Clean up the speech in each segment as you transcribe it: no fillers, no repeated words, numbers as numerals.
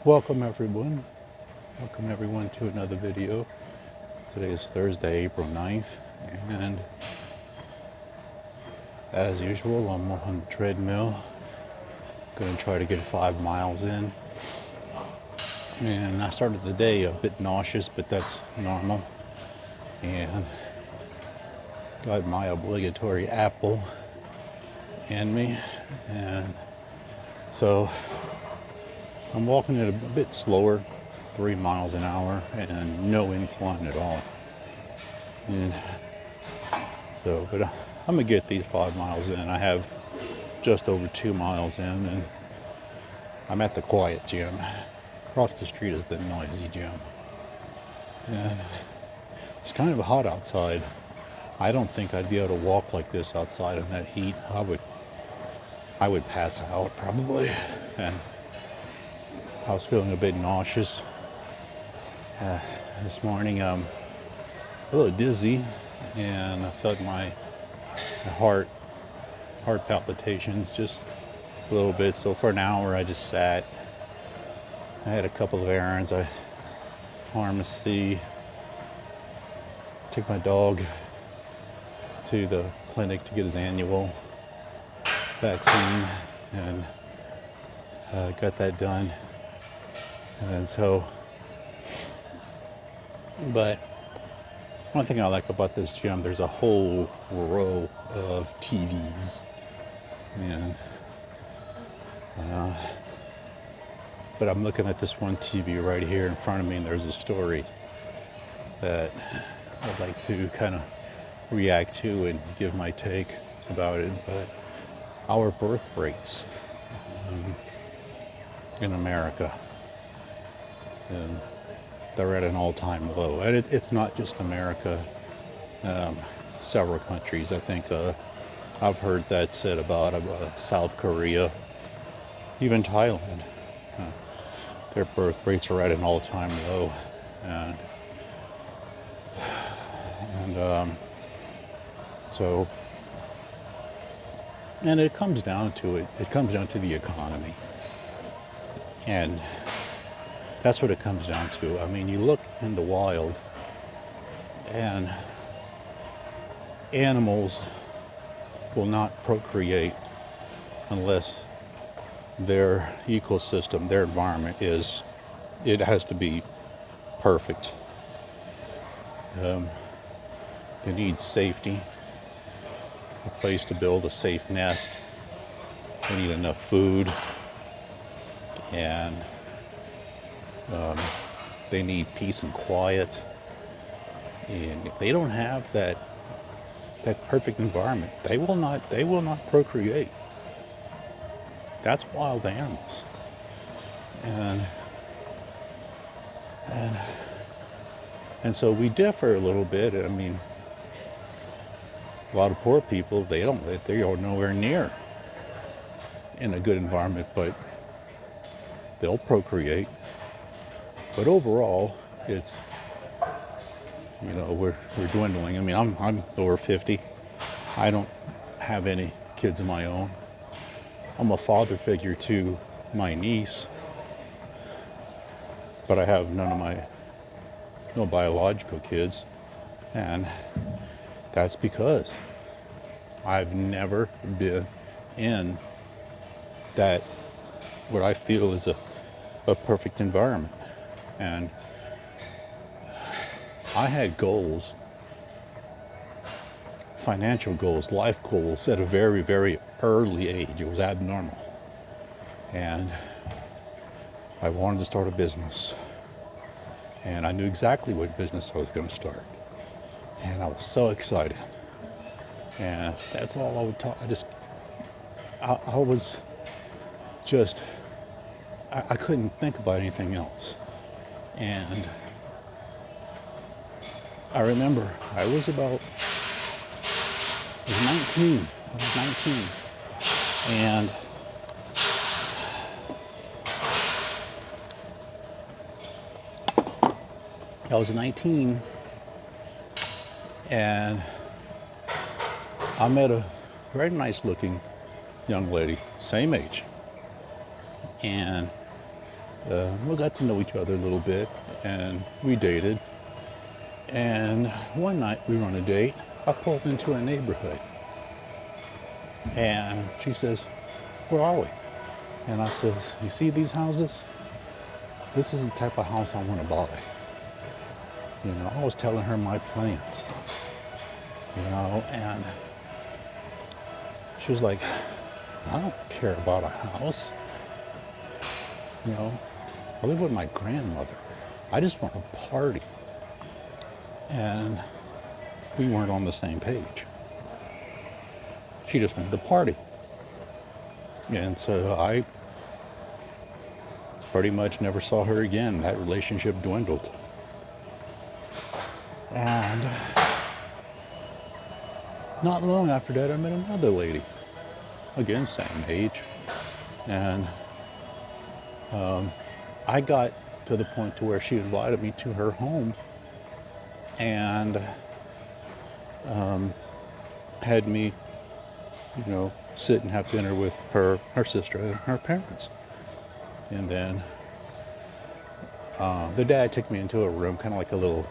Welcome everyone. Welcome everyone to another video. Today is Thursday, April 9th, and as usual, I'm on the treadmill. Gonna try to get 5 miles in. And I started the day a bit nauseous, but that's normal. And got my obligatory apple in me. And so I'm walking at a bit slower, 3 miles an hour, and no incline at all. And so, but I'm gonna get these 5 miles in. I have just over 2 miles in, and I'm at the quiet gym. Across the street is the noisy gym. And it's kind of hot outside. I don't think I'd be able to walk like this outside in that heat. I would pass out probably. And I was feeling a bit nauseous this morning. A little dizzy, and I felt my heart palpitations just a little bit. So for an hour, I just sat. I had a couple of errands. I pharmacy. Took my dog to the clinic to get his annual vaccine, and got that done. And so, but one thing I like about this gym, there's a whole row of TVs, and but I'm looking at this one TV right here in front of me, and there's a story that I'd like to kind of react to and give my take about it. But our birth rates in America, and they're at an all-time low. And it's not just America. Several countries, I think, I've heard that said about South Korea, even Thailand. Their birth rates are at an all-time low, and so, and it comes down to it. It comes down to the economy, and that's what it comes down to. I mean, you look in the wild, and animals will not procreate unless their ecosystem, their environment it has to be perfect. They need safety, a place to build a safe nest. They need enough food, and they need peace and quiet. And if they don't have that perfect environment, they will not procreate. That's wild animals. And so we differ a little bit. I mean, a lot of poor people, they are nowhere near in a good environment, but they'll procreate. But overall, it's, we're dwindling. I mean, I'm over 50. I don't have any kids of my own. I'm a father figure to my niece, but I have no biological kids, and that's because I've never been in that, what I feel is a perfect environment. And I had goals, financial goals, life goals at a very, very early age. It was abnormal. And I wanted to start a business. And I knew exactly what business I was going to start. And I was so excited. And that's all I would talk. I was just, I couldn't think about anything else. And I remember I was 19. I was 19. And I was 19, and I met a very nice looking young lady, same age. And We got to know each other a little bit, and we dated. And one night we were on a date. I pulled into a neighborhood, and she says, "Where are we?" And I says, "You see these houses? This is the type of house I want to buy." I was telling her my plans, and she was like, "I don't care about a house. I live with my grandmother. I just want to party." And we weren't on the same page. She just wanted to party. And so I pretty much never saw her again. That relationship dwindled. And not long after that, I met another lady. Again, same age. And I got to the point to where she invited me to her home and had me, sit and have dinner with her sister, and her parents. And then the dad took me into a room, kind of like a little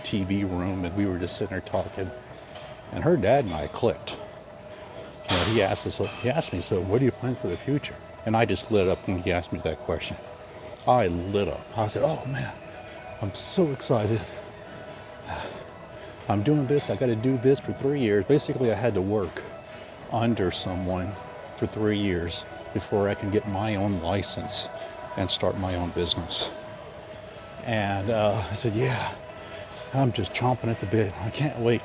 TV room, and we were just sitting there talking. And her dad and I clicked. He asked me, "So what do you plan for the future?" And I just lit up when he asked me that question. I lit up. I said, "Oh man, I'm so excited. I'm doing this. I got to do this for 3 years." Basically, I had to work under someone for 3 years before I can get my own license and start my own business. And I said, "Yeah, I'm just chomping at the bit. I can't wait.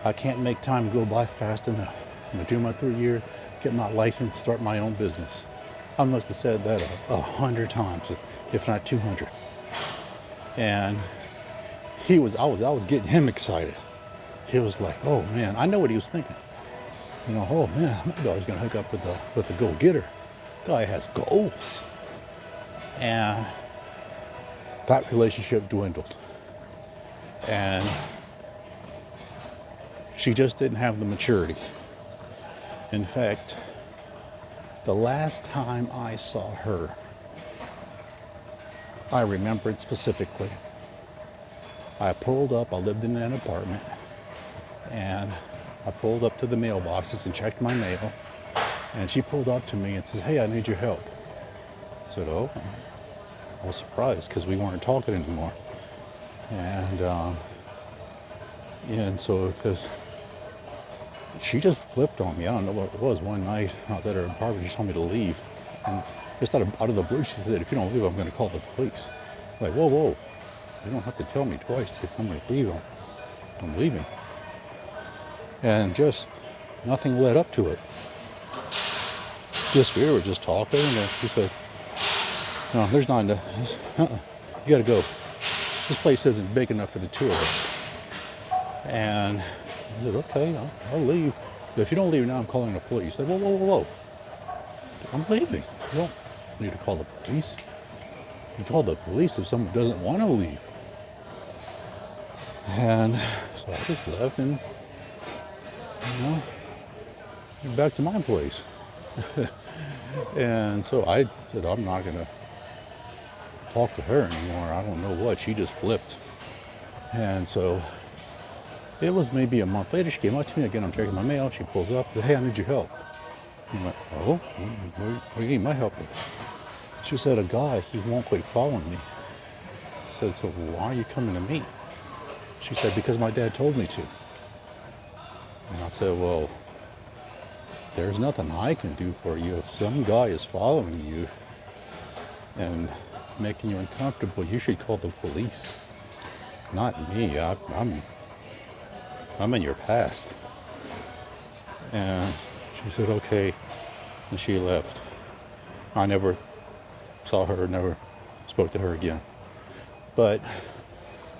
I can't make time go by fast enough. I'm going to do my 3 years, get my license, start my own business." I must have said that 100 times, if not 200. And I was getting him excited. He was like, "Oh man," I know what he was thinking. "Oh man, my daughter's gonna hook up with a go-getter. Guy has goals." And that relationship dwindled. And she just didn't have the maturity. In fact, the last time I saw her, I remember it specifically. I pulled up, I lived in an apartment, and I pulled up to the mailboxes and checked my mail, and she pulled up to me and says, "Hey, I need your help." I said, "Oh." I was surprised because we weren't talking anymore. And so, because she just flipped on me. I don't know what it was. One night I was at her apartment, she told me to leave. And just out of the blue, she said, "If you don't leave, I'm going to call the police." I'm like, whoa. You don't have to tell me twice. If I'm going to leave, I'm leaving. And just nothing led up to it. We were just talking, and she said, "No, there's not enough. You got to go. This place isn't big enough for the two of us." And I said, "Okay, I'll leave. But if you don't leave now, I'm calling the police." I said, Whoa. I'm leaving. You don't need to call the police. You call the police if someone doesn't want to leave." And so I just left and, went back to my place. And so I said, "I'm not going to talk to her anymore. I don't know what." She just flipped. And so it was maybe a month later. She came up to me again. I'm checking my mail. She pulls up. Said, "Hey, I need your help." I'm like, "Oh, what do you need my help with?" She said, "A guy, he won't quit following me." I said, "So why are you coming to me?" She said, "Because my dad told me to." And I said, "Well, there's nothing I can do for you. If some guy is following you and making you uncomfortable, you should call the police, not me. I'm in your past." And she said, "Okay," and she left. I never saw her, never spoke to her again. But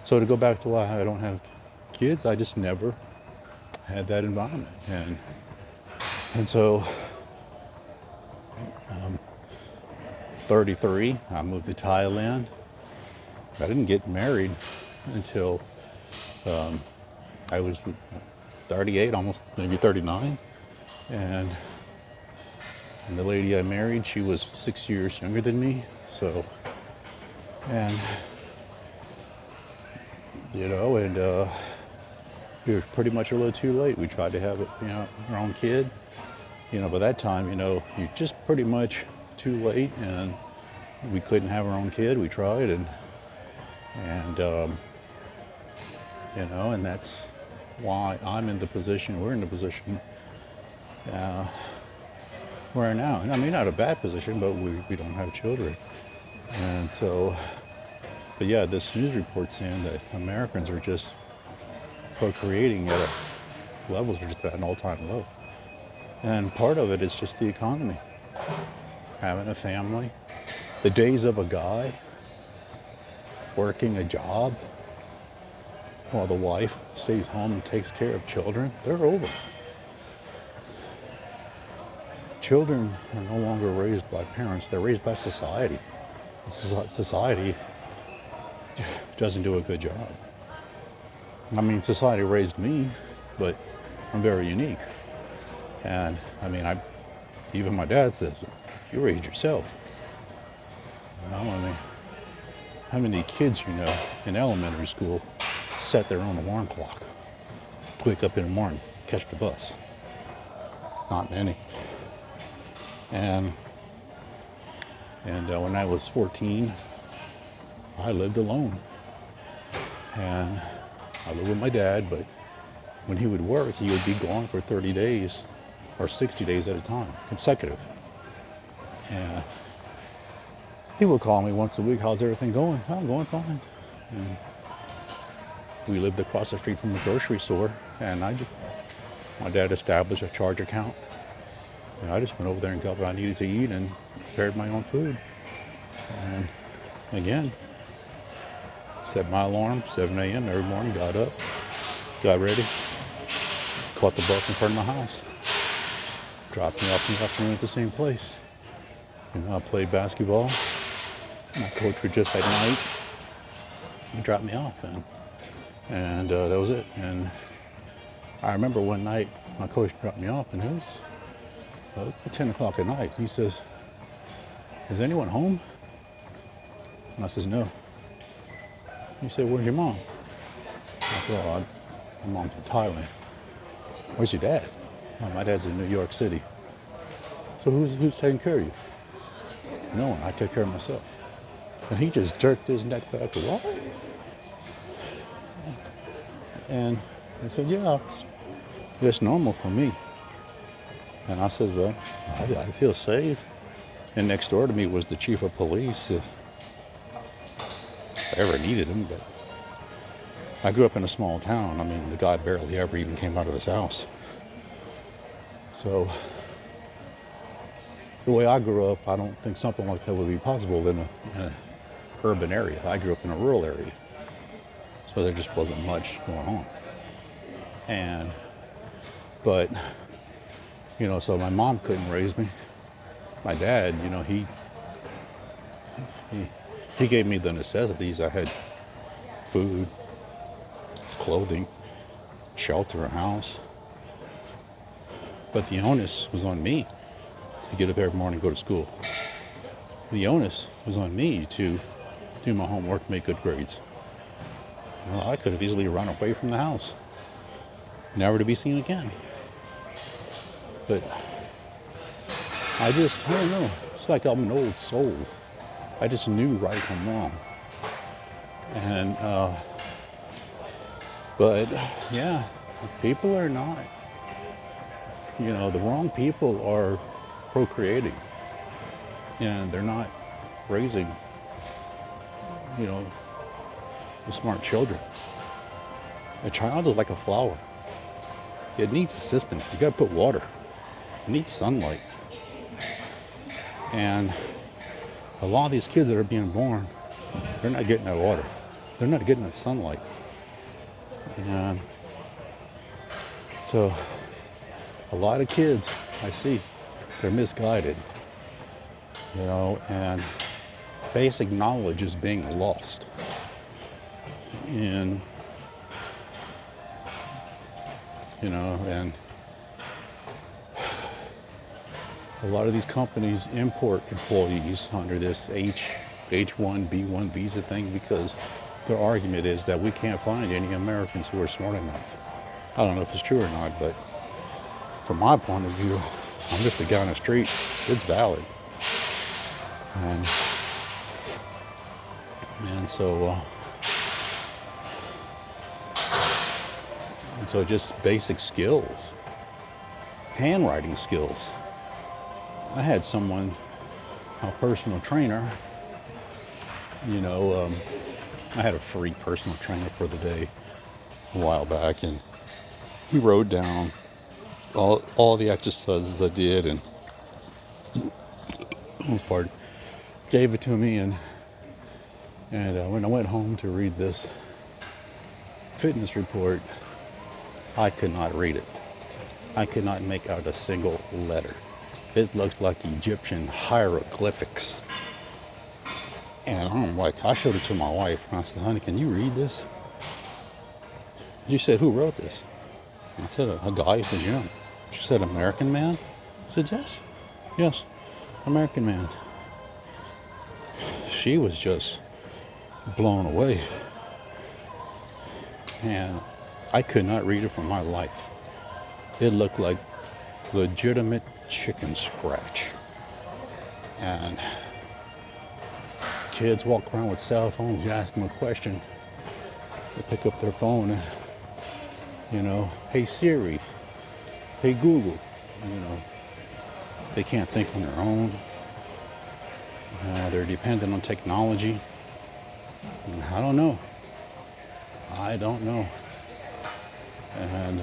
so to go back to why I don't have kids, I just never had that environment. And so 33, I moved to Thailand. I didn't get married until I was 38, almost maybe 39. And the lady I married, she was 6 years younger than me. So And, we were pretty much a little too late. We tried to have it, our own kid. By that time, you're just pretty much too late, and we couldn't have our own kid. We tried, and and that's why we're in the position we're in now. And I mean, not a bad position, but we don't have children. And so, but yeah, this news report saying that Americans are just procreating at levels are just at an all-time low. And part of it is just the economy. Having a family. The days of a guy working a job while the wife stays home and takes care of children, they're over. Children are no longer raised by parents, they're raised by society. Society doesn't do a good job. I mean, society raised me, but I'm very unique. And I mean, even my dad says, you raised yourself. I mean, how many kids in elementary school set their own alarm clock to wake up in the morning, catch the bus? Not many. And when I was 14, I lived alone. And I lived with my dad, but when he would work, he would be gone for 30 days or 60 days at a time, consecutive. And he would call me once a week, how's everything going? Oh, going fine. And we lived across the street from the grocery store, and my dad established a charge account. And I just went over there and got what I needed to eat and prepared my own food. And again, set my alarm, 7 a.m. every morning, got up, got ready, caught the bus in front of my house, dropped me off in the afternoon at the same place. I played basketball. My coach would just at night drop me off, and that was it. And I remember one night my coach dropped me off, and it was 10 o'clock at night. He says, is anyone home? And I says, no. He said, where's your mom? I said, well, my mom's in Thailand. Where's your dad? Oh, my dad's in New York City. So who's taking care of you? No one. I take care of myself. And he just jerked his neck back. What? And I said, yeah, it's normal for me. And I said, well, I feel safe. And next door to me was the chief of police, if I ever needed him. But I grew up in a small town. I mean, the guy barely ever even came out of his house. So the way I grew up, I don't think something like that would be possible in an urban area. I grew up in a rural area. So there just wasn't much going on. But so my mom couldn't raise me. My dad, he gave me the necessities. I had food, clothing, shelter, a house. But the onus was on me to get up every morning and go to school. The onus was on me to do my homework, make good grades. Well, I could have easily run away from the house, never to be seen again. But I don't know. It's like I'm an old soul. I just knew right from wrong. And, but yeah, people are not, the wrong people are procreating. And they're not raising, the smart children. A child is like a flower. It needs assistance. You gotta put water. It needs sunlight. And a lot of these kids that are being born, they're not getting that water. They're not getting that sunlight. And so a lot of kids I see, they're misguided, and basic knowledge is being lost. And, and a lot of these companies import employees under this H-1B1 visa thing because their argument is that we can't find any Americans who are smart enough. I don't know if it's true or not, but from my point of view, I'm just a guy on the street. It's valid. And, and so just basic skills, handwriting skills. I had someone, a personal trainer, I had a free personal trainer for the day a while back, and he wrote down all the exercises I did and gave it to me, and when I went home to read this fitness report, I could not read it. I could not make out a single letter. It looked like Egyptian hieroglyphics. And I showed it to my wife, and I said, honey, can you read this? She said, who wrote this? I said, a guy at the gym. She said, American man? I said, yes, American man. She was just blown away. And I could not read it for my life. It looked like legitimate chicken scratch. And kids walk around with cell phones, you ask them a question, they pick up their phone and, hey Siri, hey Google, they can't think on their own. They're dependent on technology. I don't know. And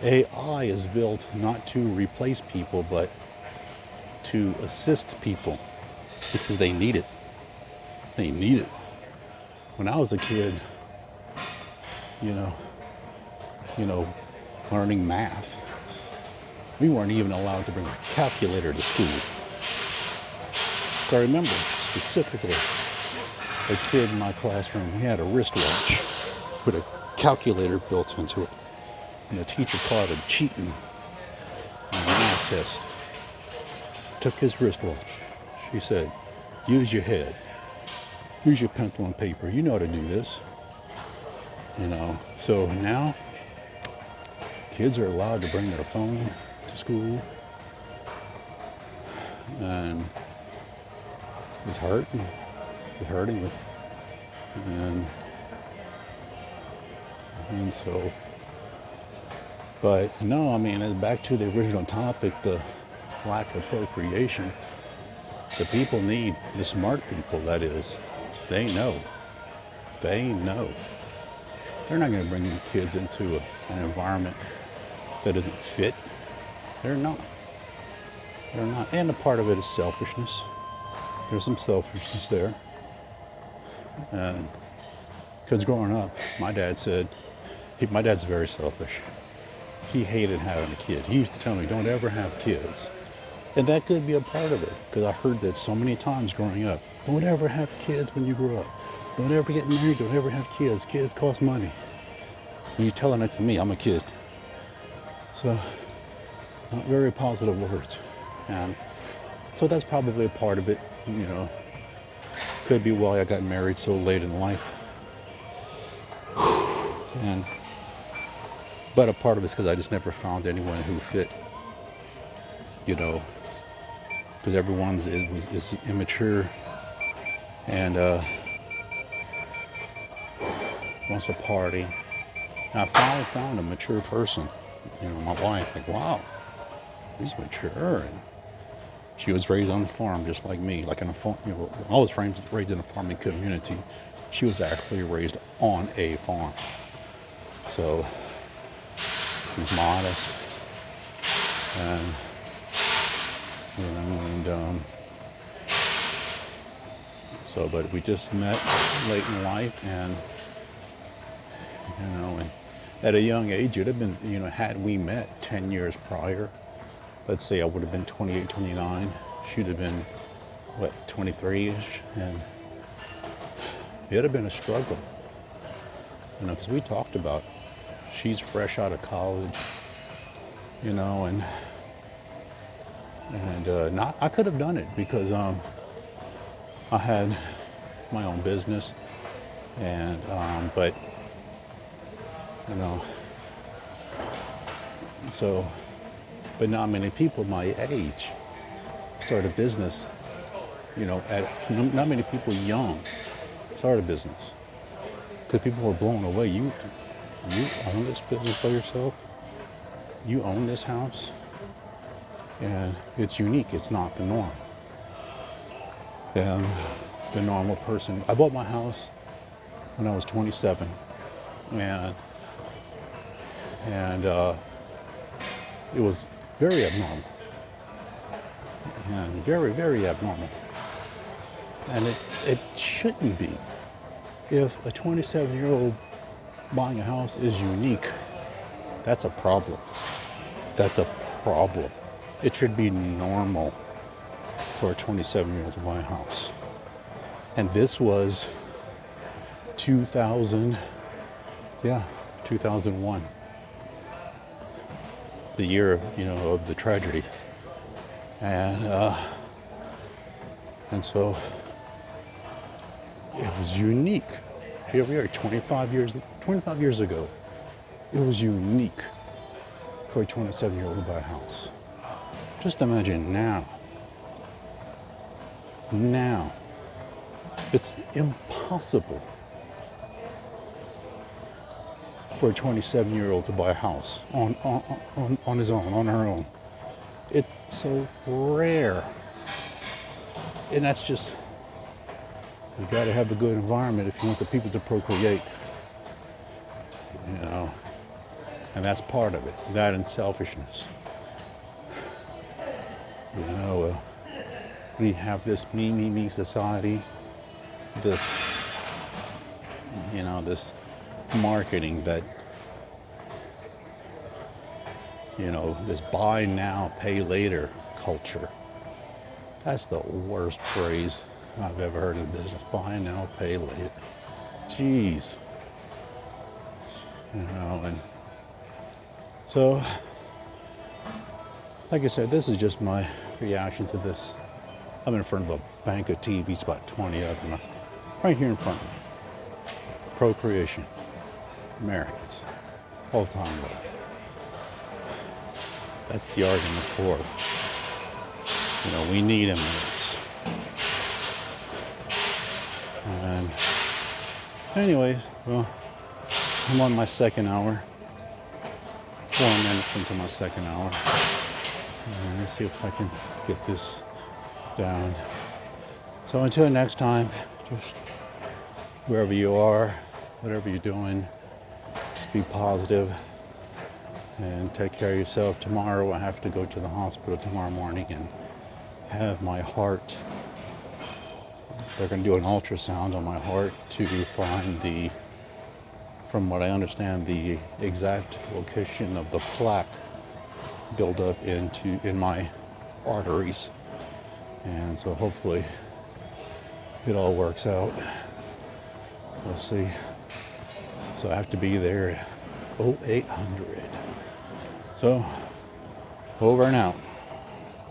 AI is built not to replace people, but to assist people because they need it. They need it. When I was a kid, learning math, we weren't even allowed to bring a calculator to school. I remember specifically a kid in my classroom, he had a wristwatch with a calculator built into it. And the teacher caught him cheating on a math test. Took his wristwatch. She said, use your head. Use your pencil and paper. You know how to do this. So now kids are allowed to bring their phone to school. And it's hurting. It's hurting. And so, but no, back to the original topic, the lack of procreation. The people need, the smart people, that is, they know. They're not going to bring the kids into an environment that isn't fit. They're not. And a part of it is selfishness. There's some selfishness there. Because growing up, my dad's very selfish. He hated having a kid. He used to tell me, don't ever have kids. And that could be a part of it, because I heard that so many times growing up. Don't ever have kids when you grow up. Don't ever get married. Don't ever have kids. Kids cost money. And you're telling it to me. I'm a kid. So, not very positive words. And so that's probably a part of it. Could be why I got married so late in life. But a part of it's because I just never found anyone who fit. Because everyone is immature and wants to party. And I finally found a mature person. My wife, wow, he's mature. And she was raised on a farm just like me, like in a farm. I was raised in a farming community. She was actually raised on a farm. So she's modest, and but we just met late in life, and and at a young age, it'd have been, had we met 10 years prior, let's say I would have been 28, 29, she'd have been, 23-ish, and it'd have been a struggle, because we talked about, she's fresh out of college, and not, I could have done it because, I had my own business, and but you know, so but not many people my age start a business. Not many people young start a business because people were blown away. You own this business by yourself. You own this house, and it's unique. It's not the norm. And the normal person. I bought my house when I was 27, and it was very abnormal, and very, very abnormal. And it shouldn't be. If a 27-year-old buying a house is unique, that's a problem. That's a problem. It should be normal for a 27-year-old to buy a house. And this was 2001, the year of the tragedy, and so it was unique. Here we are, 25 years ago. It was unique for a 27-year-old to buy a house. Just imagine now. Now, it's impossible for a 27-year-old to buy a house on his own, on her own. It's so rare. And that's just, you got to have a good environment if you want the people to procreate. And that's part of it. That and selfishness. We have this me society, this marketing that, this buy now, pay later culture. That's the worst phrase I've ever heard in business. Buy now, pay later. Jeez. And so, like I said, this is just my reaction to this. I'm in front of a bank of TVs, about 20 of them, right here in front of me. Procreation. Americans. All time low. That's the argument for it. We need immigrants. And anyways, well, I'm on my second hour. 4 minutes into my second hour. And let's see if I can get this down. So until next time, just wherever you are, whatever you're doing, just be positive and take care of yourself. Tomorrow I have to go to the hospital tomorrow morning and have my heart. They're going to do an ultrasound on my heart to find from what I understand, the exact location of the plaque build up in my arteries. And so hopefully it all works out. We'll see. So I have to be there at 0800. So over and out.